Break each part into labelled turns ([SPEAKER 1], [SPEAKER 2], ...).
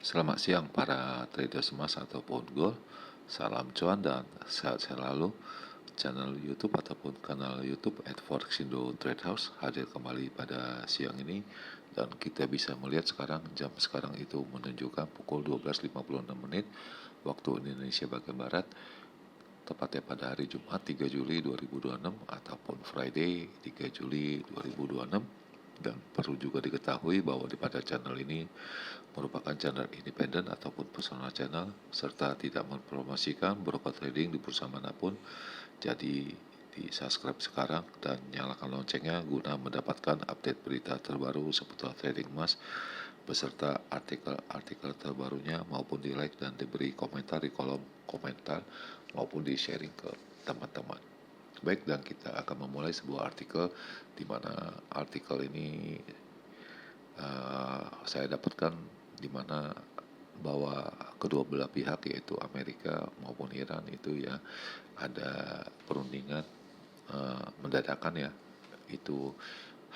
[SPEAKER 1] Selamat siang para traders emas ataupun gold. Salam cuan dan sehat selalu. Channel YouTube ataupun kanal YouTube @forexindo Trade House hadir kembali pada siang ini, dan kita bisa melihat sekarang jam sekarang itu menunjukkan pukul 12.56 menit waktu Indonesia bagian barat, tepatnya pada hari Jumat 3 Juli 2026 ataupun Friday 3 Juli 2026. Dan perlu juga diketahui bahwa di pada channel ini merupakan channel independen ataupun personal channel, serta tidak mempromosikan broker trading di bursa manapun. Jadi di subscribe sekarang dan nyalakan loncengnya guna mendapatkan update berita terbaru seputar trading emas beserta artikel-artikel terbarunya, maupun di like dan diberi komentar di kolom komentar maupun di sharing ke teman-teman. Baik, dan kita akan memulai sebuah artikel di mana artikel ini saya dapatkan di mana bahwa kedua belah pihak yaitu Amerika maupun Iran itu ya ada perundingan mendadakan ya, itu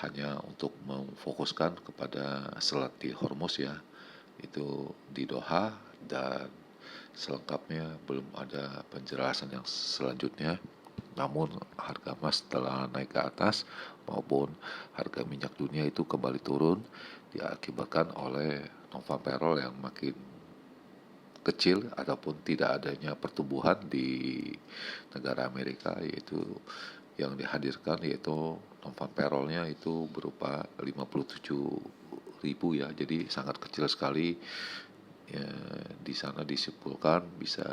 [SPEAKER 1] hanya untuk memfokuskan kepada Selat di Hormuz ya, itu di Doha, dan selengkapnya belum ada penjelasan yang selanjutnya. Namun harga emas telah naik ke atas maupun harga minyak dunia itu kembali turun diakibatkan oleh non-farm payroll yang makin kecil ataupun tidak adanya pertumbuhan di negara Amerika, yaitu yang dihadirkan yaitu non-farm payroll-nya itu berupa 57.000 ya, jadi sangat kecil sekali ya. Di sana disimpulkan, bisa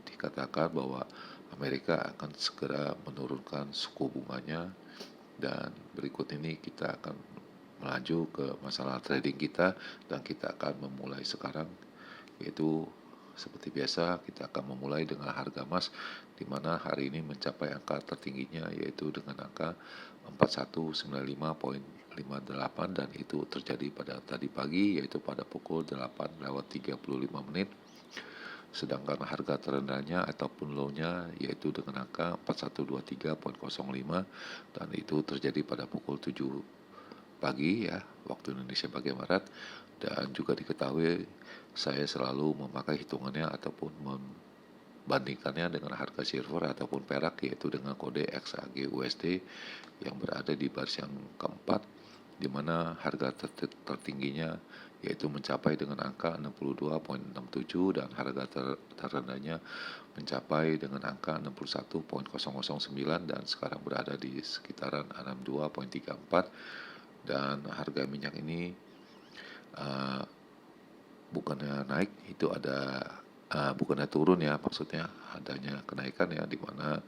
[SPEAKER 1] dikatakan bahwa Amerika akan segera menurunkan suku bunganya. Dan berikut ini kita akan melaju ke masalah trading kita, dan kita akan memulai sekarang, yaitu seperti biasa kita akan memulai dengan harga emas, di mana hari ini mencapai angka tertingginya yaitu dengan angka 4195,58, dan itu terjadi pada tadi pagi yaitu pada pukul 8:35. Sedangkan harga terendahnya ataupun low-nya yaitu dengan angka 4123,05, dan itu terjadi pada pukul 7 pagi ya waktu Indonesia bagian barat. Dan juga diketahui saya selalu memakai hitungannya ataupun membandingkannya dengan harga silver ataupun perak, yaitu dengan kode XAG USD yang berada di baris yang keempat, di mana harga tertingginya yaitu mencapai dengan angka 62,67, dan harga terendahnya mencapai dengan angka 61,009, dan sekarang berada di sekitaran 62,34. Dan harga minyak ini bukannya naik, itu ada bukannya turun ya, maksudnya adanya kenaikan ya, di mana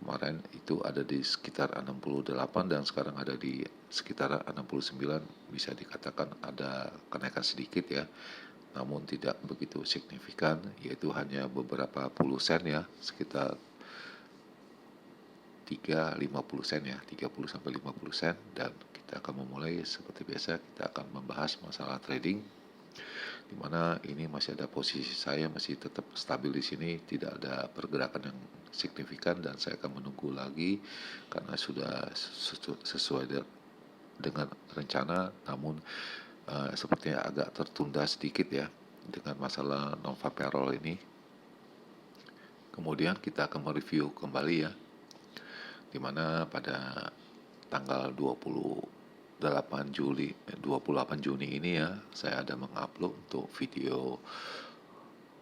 [SPEAKER 1] kemarin itu ada di sekitar 68 dan sekarang ada di sekitar 69, bisa dikatakan ada kenaikan sedikit ya, namun tidak begitu signifikan, yaitu hanya beberapa puluh sen ya, sekitar 50 sen ya, 30 sampai 50 sen. Dan kita akan memulai seperti biasa, kita akan membahas masalah trading, di mana ini masih ada posisi saya masih tetap stabil di sini, tidak ada pergerakan yang signifikan, dan saya akan menunggu lagi karena sudah sesuai dengan rencana, namun sepertinya agak tertunda sedikit ya dengan masalah non-farm payroll ini. Kemudian kita akan mereview kembali ya, di mana pada tanggal 28 Juni ini ya, saya ada mengupload untuk video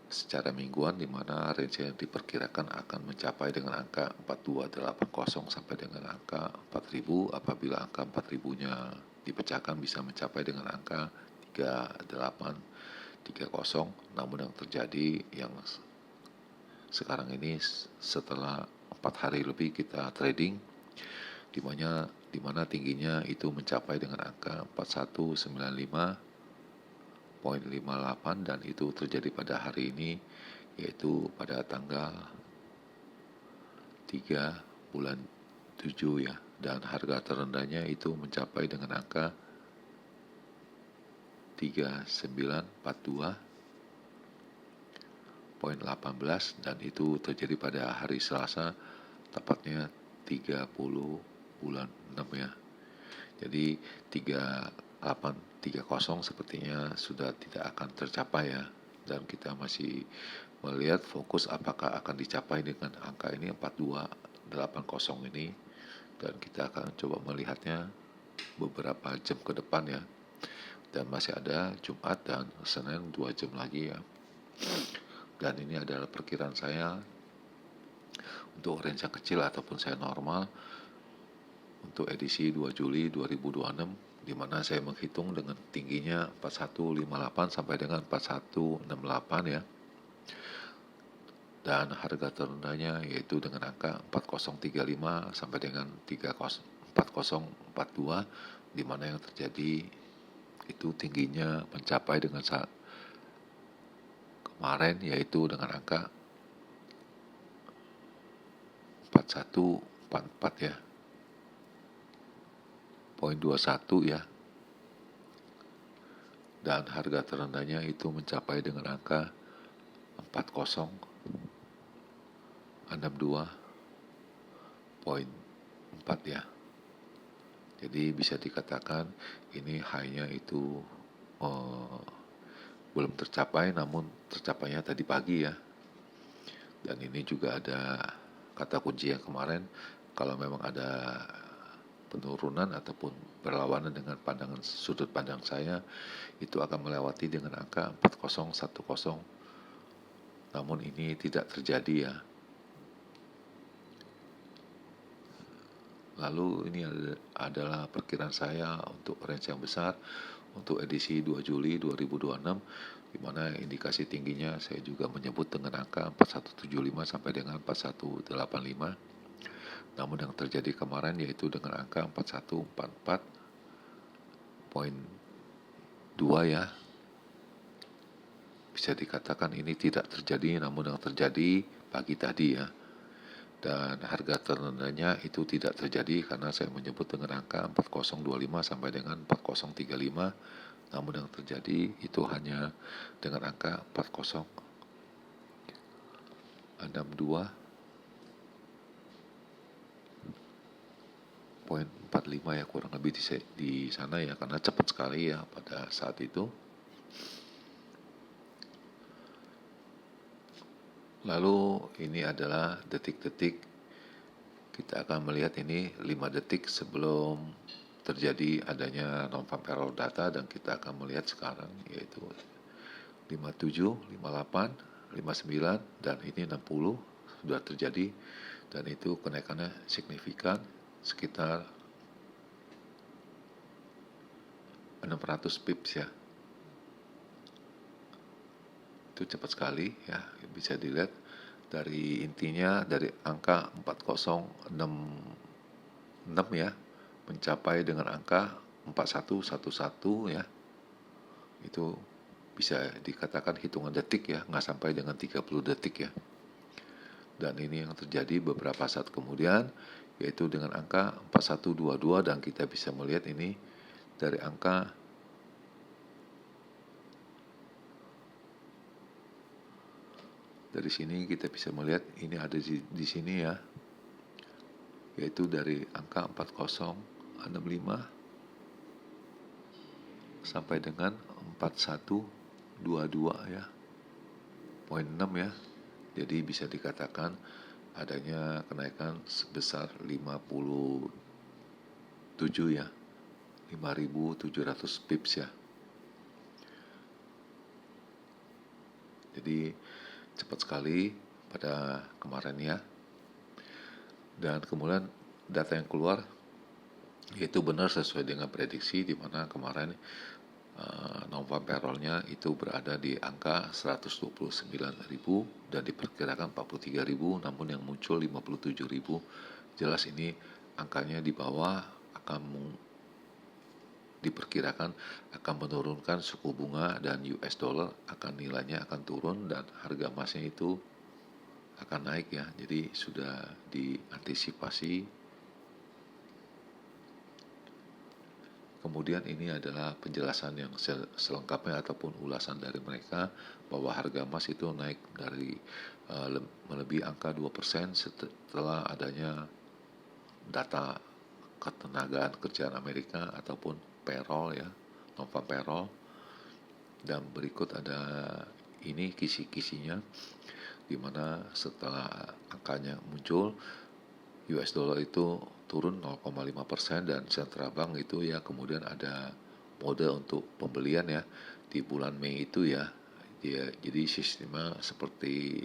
[SPEAKER 1] secara mingguan, di mana range yang diperkirakan akan mencapai dengan angka 4280 sampai dengan angka 4000. Apabila angka 4000-nya dipecahkan bisa mencapai dengan angka 3830. Namun yang terjadi yang sekarang ini setelah 4 hari lebih kita trading, di mana tingginya itu mencapai dengan angka 4195,58, dan itu terjadi pada hari ini, yaitu pada tanggal 3 bulan 7 ya, dan harga terendahnya itu mencapai dengan angka 3942,18, dan itu terjadi pada hari Selasa, tepatnya 30 bulan 6 ya. Jadi 3 830 sepertinya sudah tidak akan tercapai ya. Dan kita masih melihat fokus apakah akan dicapai dengan angka ini 4280 ini, dan kita akan coba melihatnya beberapa jam ke depan ya. Dan masih ada Jumat dan Senin 2 jam lagi ya. Dan ini adalah perkiraan saya untuk range yang kecil ataupun saya normal untuk edisi 2 Juli 2026, di mana saya menghitung dengan tingginya 4158 sampai dengan 4168 ya. Dan harga terendahnya yaitu dengan angka 4035 sampai dengan 4042, di mana yang terjadi itu tingginya mencapai dengan saat kemarin yaitu dengan angka 4144 ya, poin 21 ya. Dan harga terendahnya itu mencapai dengan angka 4062.4 ya. Jadi bisa dikatakan ini high-nya itu belum tercapai, namun tercapainya tadi pagi ya. Dan ini juga ada kata kunci yang kemarin, kalau memang ada penurunan ataupun berlawanan dengan pandangan sudut pandang saya, itu akan melewati dengan angka 4010. Namun ini tidak terjadi ya. Lalu ini adalah perkiraan saya untuk range yang besar untuk edisi 2 Juli 2026, di mana indikasi tingginya saya juga menyebut dengan angka 4175 sampai dengan 4185. Namun yang terjadi kemarin yaitu dengan angka 4144.2 ya. Bisa dikatakan ini tidak terjadi, namun yang terjadi pagi tadi ya. Dan harga terendahnya itu tidak terjadi karena saya menyebut dengan angka 4025 sampai dengan 4035. Namun yang terjadi itu hanya dengan angka 4062.45 ya, kurang lebih di sana ya, karena cepat sekali ya pada saat itu. Lalu ini adalah detik-detik, kita akan melihat ini 5 detik sebelum terjadi adanya non-farm payroll data, dan kita akan melihat sekarang yaitu 57, 58, 59, dan ini 60 sudah terjadi, dan itu kenaikannya signifikan sekitar 600 pips ya. Itu cepat sekali ya, bisa dilihat dari intinya dari angka 4066 ya mencapai dengan angka 4111 ya. Itu bisa dikatakan hitungan detik ya, nggak sampai dengan 30 detik ya. Dan ini yang terjadi beberapa saat kemudian yaitu dengan angka 4122, dan kita bisa melihat ini dari angka dari sini kita bisa melihat ini ada di sini ya, yaitu dari angka 4065 sampai dengan 4122 ya, poin 6 ya. Jadi bisa dikatakan adanya kenaikan sebesar 57 ya, 5.700 pips ya. Jadi cepat sekali pada kemarin ya. Dan kemudian data yang keluar yaitu benar sesuai dengan prediksi, di mana kemarin non-farm payroll-nya itu berada di angka 129.000 dan diperkirakan 43.000, namun yang muncul 57.000. Jelas ini angkanya di bawah, akan diperkirakan akan menurunkan suku bunga, dan US dollar akan nilainya akan turun, dan harga emasnya itu akan naik ya. Jadi sudah diantisipasi. Kemudian ini adalah penjelasan yang selengkapnya ataupun ulasan dari mereka bahwa harga emas itu naik dari melebihi angka 2% setelah adanya data ketenagaan kerjaan Amerika ataupun payroll ya. non-farm. Dan berikut ada ini kisi-kisinya, di mana setelah angkanya muncul, US dollar itu turun 0,5% dan central bank itu ya kemudian ada mode untuk pembelian ya di bulan Mei itu ya. Jadi sistemnya seperti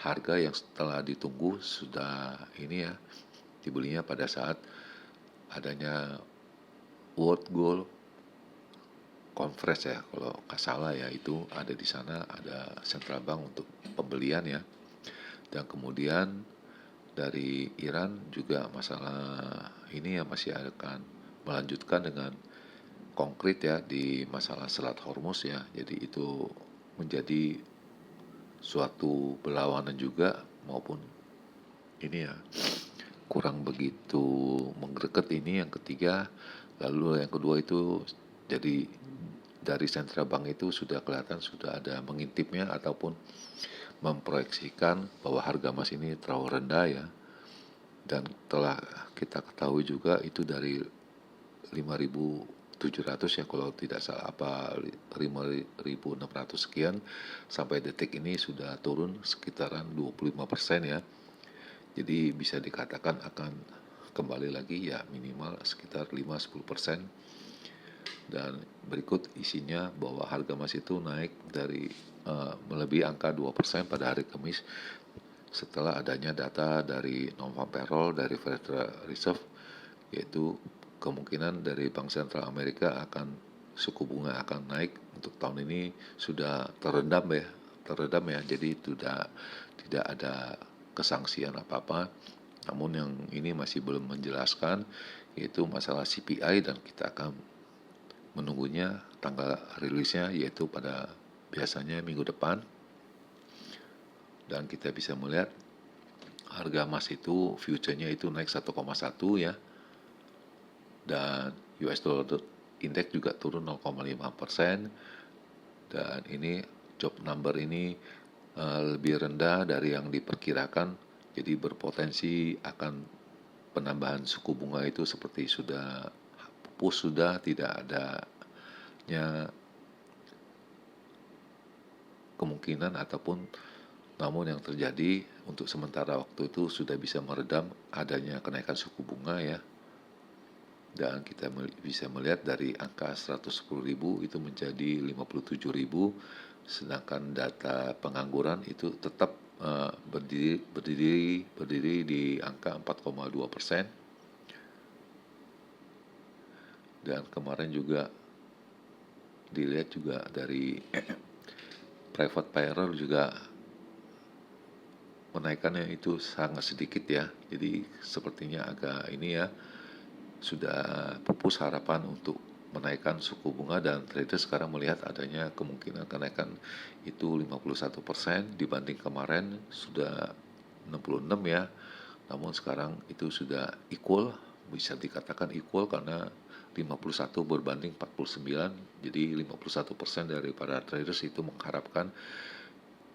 [SPEAKER 1] harga yang setelah ditunggu sudah ini ya dibelinya pada saat adanya World Gold Conference ya, kalau nggak salah ya, itu ada di sana ada central bank untuk pembelian ya. Dan kemudian dari Iran juga masalah ini ya masih akan melanjutkan dengan konkret ya di masalah Selat Hormuz ya. Jadi itu menjadi suatu perlawanan juga, maupun ini ya kurang begitu menggreget ini yang ketiga. Lalu yang kedua itu jadi dari central bank itu sudah kelihatan sudah ada mengintipnya ataupun memproyeksikan bahwa harga emas ini terlalu rendah ya. Dan telah kita ketahui juga itu dari 5.700 ya kalau tidak salah, apa 5.600 sekian, sampai detik ini sudah turun sekitaran 25% ya. Jadi bisa dikatakan akan kembali lagi ya minimal sekitar 5-10%. Dan berikut isinya bahwa harga emas itu naik dari melebihi angka 2% pada hari Kamis setelah adanya data dari non-farm payroll dari Federal Reserve, yaitu kemungkinan dari Bank Sentral Amerika akan suku bunga akan naik untuk tahun ini sudah teredam ya. Jadi tidak ada kesangsian apa-apa. Namun yang ini masih belum menjelaskan yaitu masalah CPI, dan kita akan menunggunya tanggal rilisnya yaitu pada biasanya minggu depan. Dan kita bisa melihat harga emas itu future-nya itu naik 1,1 ya. Dan US dollar index juga turun 0,5%. Dan ini job number ini lebih rendah dari yang diperkirakan. Jadi berpotensi akan penambahan suku bunga itu seperti sudah pupus, sudah tidak adanya kemungkinan ataupun, namun yang terjadi untuk sementara waktu itu sudah bisa meredam adanya kenaikan suku bunga ya. Dan kita bisa melihat dari angka 110.000 itu menjadi 57.000, sedangkan data pengangguran itu tetap berdiri di angka 4,2%. Dan kemarin juga dilihat juga dari private payroll juga menaikannya itu sangat sedikit ya. Jadi sepertinya agak ini ya, sudah pupus harapan untuk menaikkan suku bunga, dan trader sekarang melihat adanya kemungkinan kenaikan itu 51% dibanding kemarin sudah 66 ya. Namun sekarang itu sudah equal, bisa dikatakan equal karena 51 berbanding 49. Jadi 51% daripada traders itu mengharapkan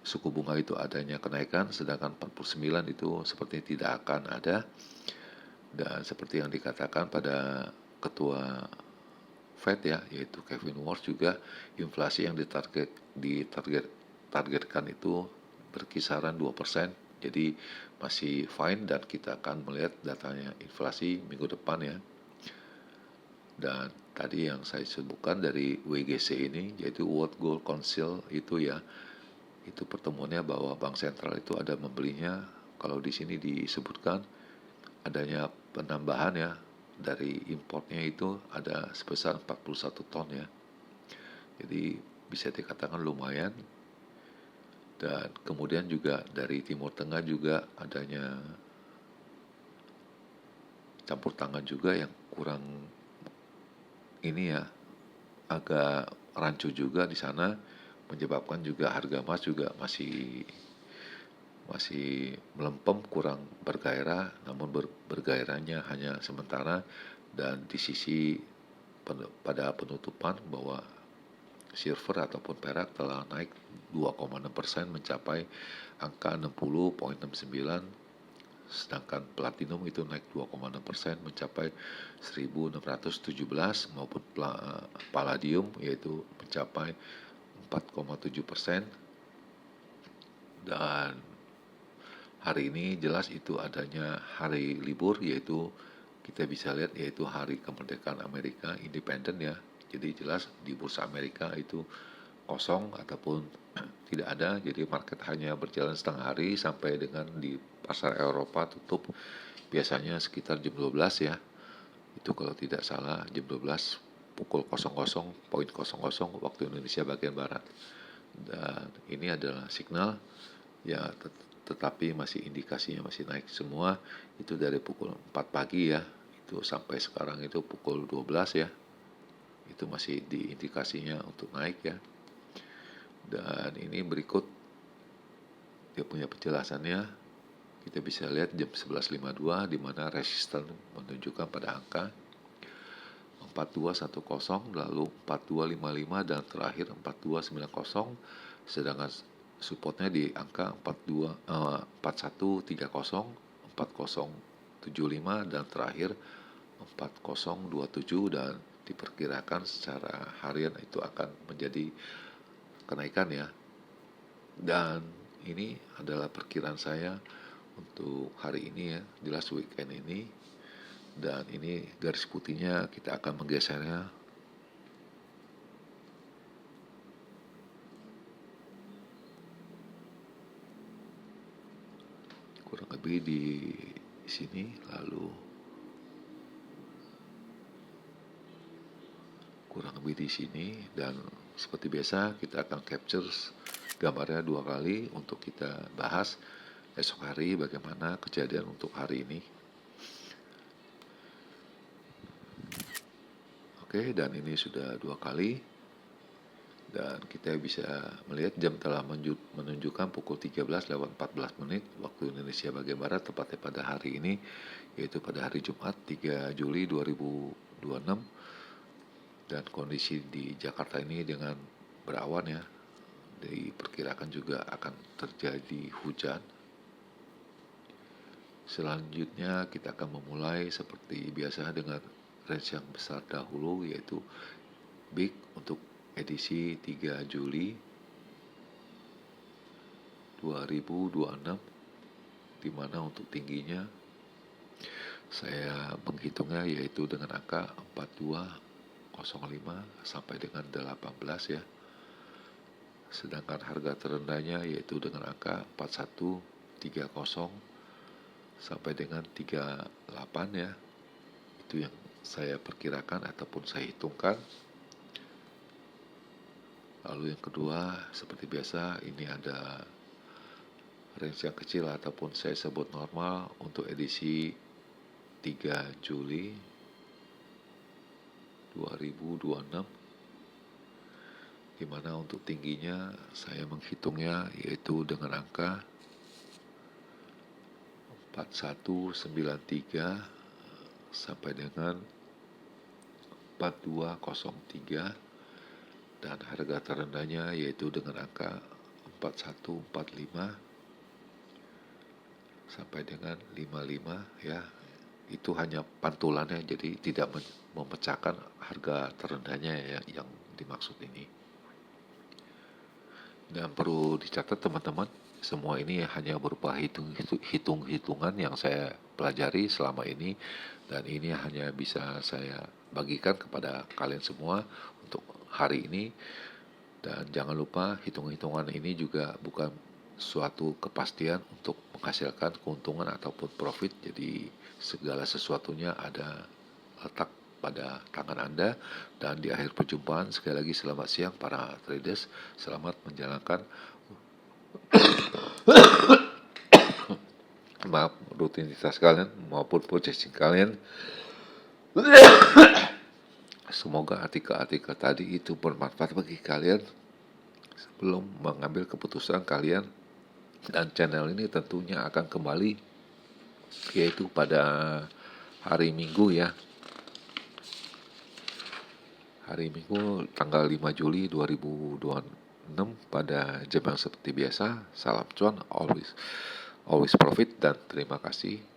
[SPEAKER 1] suku bunga itu adanya kenaikan, sedangkan 49 itu sepertinya tidak akan ada. Dan seperti yang dikatakan pada ketua Fed ya, yaitu Kevin Warsh juga, inflasi yang ditargetkan itu berkisaran 2%. Jadi masih fine, dan kita akan melihat datanya inflasi minggu depan ya. Dan tadi yang saya sebutkan dari WGC ini, yaitu World Gold Council itu ya, itu pertemuannya bahwa bank sentral itu ada membelinya. Kalau di sini disebutkan adanya penambahan ya dari importnya itu ada sebesar 41 ton ya. Jadi bisa dikatakan lumayan. Dan kemudian juga dari Timur Tengah juga adanya campur tangan juga yang kurang ini ya, agak rancu juga di sana, menyebabkan juga harga emas juga masih melempem, kurang bergairah. Namun bergairahnya hanya sementara. Dan di sisi pada penutupan bahwa silver ataupun perak telah naik 2,6% mencapai angka 60,69 sedangkan platinum itu naik 2,6% mencapai 1.617, maupun palladium yaitu mencapai 4,7%. Dan hari ini jelas itu adanya hari libur, yaitu kita bisa lihat yaitu hari kemerdekaan Amerika independen ya. Jadi jelas di bursa Amerika itu kosong ataupun tidak ada, jadi market hanya berjalan setengah hari sampai dengan di pasar Eropa tutup biasanya sekitar jam 12 ya. Itu kalau tidak salah jam 12 pukul 00.00 waktu Indonesia bagian barat. Dan ini adalah signal ya, tetapi masih indikasinya masih naik semua. Itu dari pukul 4 pagi ya, itu sampai sekarang itu pukul 12 ya, itu masih di indikasinya untuk naik ya. Dan ini berikut dia punya penjelasannya. Kita bisa lihat jam 11.52 di mana resisten menunjukkan pada angka 4210, lalu 4255, dan terakhir 4290. Sedangkan supportnya di angka 4130, 4075, dan terakhir 4027. Dan diperkirakan secara harian itu akan menjadi kenaikan ya. Dan ini adalah perkiraan saya untuk hari ini ya, jelas weekend ini. Dan ini garis putihnya kita akan menggesernya kurang lebih di sini, lalu kurang lebih di sini. Dan seperti biasa kita akan capture gambarnya 2 kali untuk kita bahas esok hari bagaimana kejadian untuk hari ini. Oke, dan ini sudah 2 kali. Dan kita bisa melihat jam telah menunjukkan pukul 13:14 waktu Indonesia bagian barat, tepatnya pada hari ini, yaitu pada hari Jumat 3 Juli 2026. Dan kondisi di Jakarta ini dengan berawan ya, diperkirakan juga akan terjadi hujan. Selanjutnya kita akan memulai seperti biasa dengan range yang besar dahulu, yaitu big untuk edisi 3 Juli 2026, di mana untuk tingginya saya menghitungnya yaitu dengan angka 4205 sampai dengan 18 ya. Sedangkan harga terendahnya yaitu dengan angka 4130 sampai dengan 38 ya. Itu yang saya perkirakan ataupun saya hitungkan. Lalu yang kedua, seperti biasa, ini ada range yang kecil ataupun saya sebut normal untuk edisi 3 Juli 2026, di mana untuk tingginya saya menghitungnya yaitu dengan angka 4193 sampai dengan 4203, dan harga terendahnya yaitu dengan angka 4145 sampai dengan 55 ya. Itu hanya pantulannya, jadi tidak memecahkan harga terendahnya ya yang dimaksud ini. Dan perlu dicatat teman-teman, semua ini hanya berupa hitung-hitungan yang saya pelajari selama ini, dan ini hanya bisa saya bagikan kepada kalian semua untuk hari ini. Dan jangan lupa hitung-hitungan ini juga bukan suatu kepastian untuk menghasilkan keuntungan ataupun profit. Jadi segala sesuatunya ada letak pada tangan Anda. Dan di akhir perjumpaan, sekali lagi selamat siang para traders, selamat menjalankan rutinitas kalian maupun purchasing kalian. Semoga artikel-artikel tadi itu bermanfaat bagi kalian sebelum mengambil keputusan kalian. Dan channel ini tentunya akan kembali yaitu pada hari Minggu ya. Hari Minggu tanggal 5 Juli 2026 pada jam yang seperti biasa. Salam cuan always. always profit dan terima kasih.